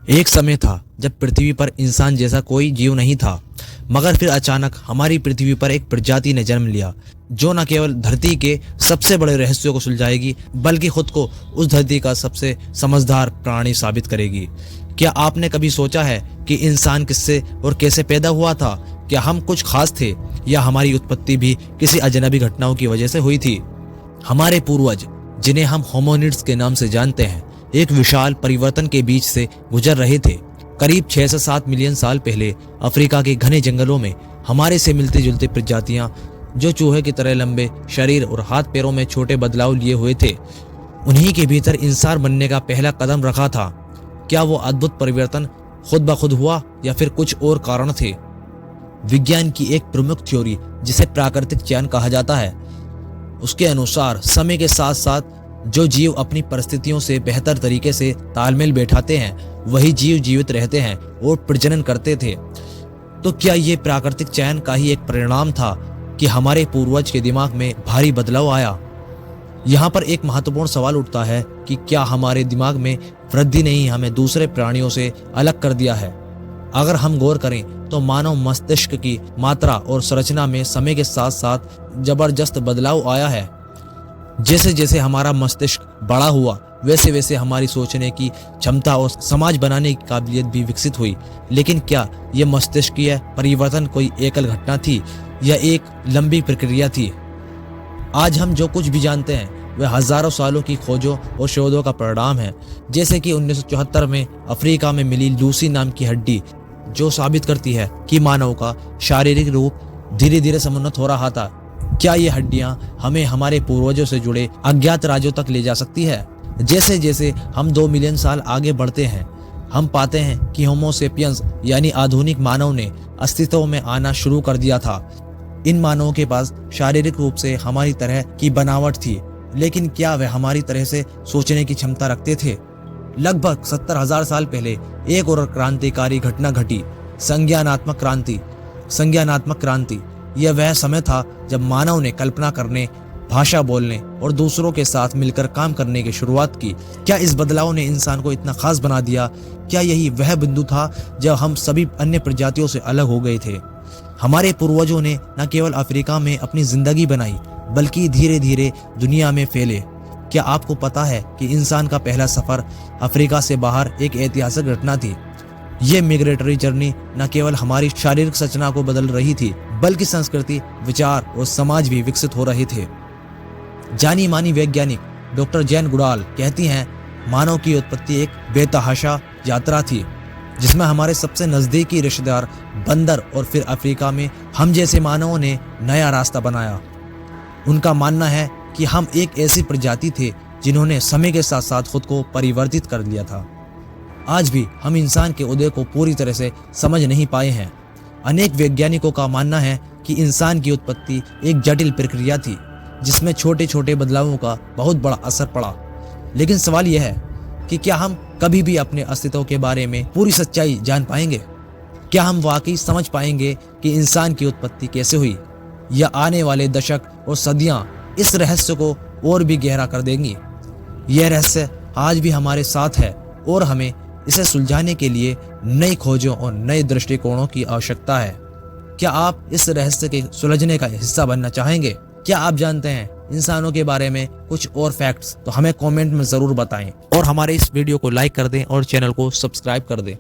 एक समय था जब पृथ्वी पर इंसान जैसा कोई जीव नहीं था, मगर फिर अचानक हमारी पृथ्वी पर एक प्रजाति ने जन्म लिया जो न केवल धरती के सबसे बड़े रहस्यों को सुलझाएगी बल्कि खुद को उस धरती का सबसे समझदार प्राणी साबित करेगी। क्या आपने कभी सोचा है कि इंसान किससे और कैसे पैदा हुआ था? क्या हम कुछ खास थे या हमारी उत्पत्ति भी किसी अजनबी घटनाओं की वजह से हुई थी? हमारे पूर्वज, जिन्हें हम होमोनिड्स के नाम से जानते हैं, एक विशाल परिवर्तन के बीच से गुजर रहे थे। करीब 6 से 7 मिलियन साल पहले अफ्रीका के घने जंगलों में हमारे से मिलते जुलते प्रजातियां, जो चूहे की तरह लंबे शरीर और हाथ पैरों में छोटे बदलाव लिए हुए थे, उन्हीं के भीतर इंसान बनने का पहला कदम रखा था। क्या वो अद्भुत परिवर्तन खुद ब खुद हुआ या फिर कुछ और कारण थे? विज्ञान की एक प्रमुख थ्योरी, जिसे प्राकृतिक चयन कहा जाता है, उसके अनुसार समय के साथ साथ जो जीव अपनी परिस्थितियों से बेहतर तरीके से तालमेल बैठाते हैं, वही जीव जीवित रहते हैं और प्रजनन करते थे। तो क्या ये प्राकृतिक चयन का ही एक परिणाम था कि हमारे पूर्वज के दिमाग में भारी बदलाव आया? यहाँ पर एक महत्वपूर्ण सवाल उठता है कि क्या हमारे दिमाग में वृद्धि ने ही हमें दूसरे प्राणियों से अलग कर दिया है? अगर हम गौर करें तो मानव मस्तिष्क की मात्रा और संरचना में समय के साथ साथ जबरदस्त बदलाव आया है। जैसे जैसे हमारा मस्तिष्क बड़ा हुआ, वैसे वैसे हमारी सोचने की क्षमता और समाज बनाने की काबिलियत भी विकसित हुई। लेकिन क्या यह मस्तिष्कीय परिवर्तन कोई एकल घटना थी या एक लंबी प्रक्रिया थी? आज हम जो कुछ भी जानते हैं वह हजारों सालों की खोजों और शोधों का परिणाम है। जैसे कि 1974 में अफ्रीका में मिली लूसी नाम की हड्डी, जो साबित करती है कि मानव का शारीरिक रूप धीरे धीरे समुन्नत हो रहा था। क्या ये हड्डियां हमें हमारे पूर्वजों से जुड़े अज्ञात राज्यों तक ले जा सकती है? जैसे जैसे हम 2 मिलियन साल आगे बढ़ते हैं, हम पाते हैं कि होमो सेपियंस यानी आधुनिक मानव ने अस्तित्व में आना शुरू कर दिया था। इन मानवों के पास शारीरिक रूप से हमारी तरह की बनावट थी, लेकिन क्या वे हमारी तरह से सोचने की क्षमता रखते थे? लगभग 70,000 साल पहले एक और क्रांतिकारी घटना घटी, संज्ञानात्मक क्रांति। यह वह समय था जब मानव ने कल्पना करने, भाषा बोलने और दूसरों के साथ मिलकर काम करने की शुरुआत की। क्या इस बदलाव ने इंसान को इतना खास बना दिया? क्या यही वह बिंदु था जब हम सभी अन्य प्रजातियों से अलग हो गए थे? हमारे पूर्वजों ने न केवल अफ्रीका में अपनी जिंदगी बनाई, बल्कि धीरे धीरे दुनिया में फैले। क्या आपको पता है कि इंसान का पहला सफर अफ्रीका से बाहर एक ऐतिहासिक घटना थी? ये मिग्रेटरी जर्नी न केवल हमारी शारीरिक संरचना को बदल रही थी, बल्कि संस्कृति, विचार और समाज भी विकसित हो रहे थे। जानी मानी वैज्ञानिक डॉक्टर जैन गुडाल कहती हैं, मानव की उत्पत्ति एक बेतहाशा यात्रा थी, जिसमें हमारे सबसे नजदीकी रिश्तेदार बंदर और फिर अफ्रीका में हम जैसे मानवों ने नया रास्ता बनाया। उनका मानना है कि हम एक ऐसी प्रजाति थे जिन्होंने समय के साथ साथ खुद को परिवर्तित कर लिया था। आज भी हम इंसान के उदय को पूरी तरह से समझ नहीं पाए हैं। अनेक वैज्ञानिकों का मानना है कि इंसान की उत्पत्ति एक जटिल प्रक्रिया थी, जिसमें छोटे छोटे बदलावों का बहुत बड़ा असर पड़ा। लेकिन सवाल यह है कि क्या हम कभी भी अपने अस्तित्व के बारे में पूरी सच्चाई जान पाएंगे? क्या हम वाकई समझ पाएंगे कि इंसान की उत्पत्ति कैसे हुई? या आने वाले दशक और सदियां इस रहस्य को और भी गहरा कर देंगी? यह रहस्य आज भी हमारे साथ है और हमें इसे सुलझाने के लिए नई खोजों और नए दृष्टिकोणों की आवश्यकता है। क्या आप इस रहस्य के सुलझने का हिस्सा बनना चाहेंगे? क्या आप जानते हैं इंसानों के बारे में कुछ और फैक्ट्स? तो हमें कमेंट में जरूर बताएं और हमारे इस वीडियो को लाइक कर दें और चैनल को सब्सक्राइब कर दें।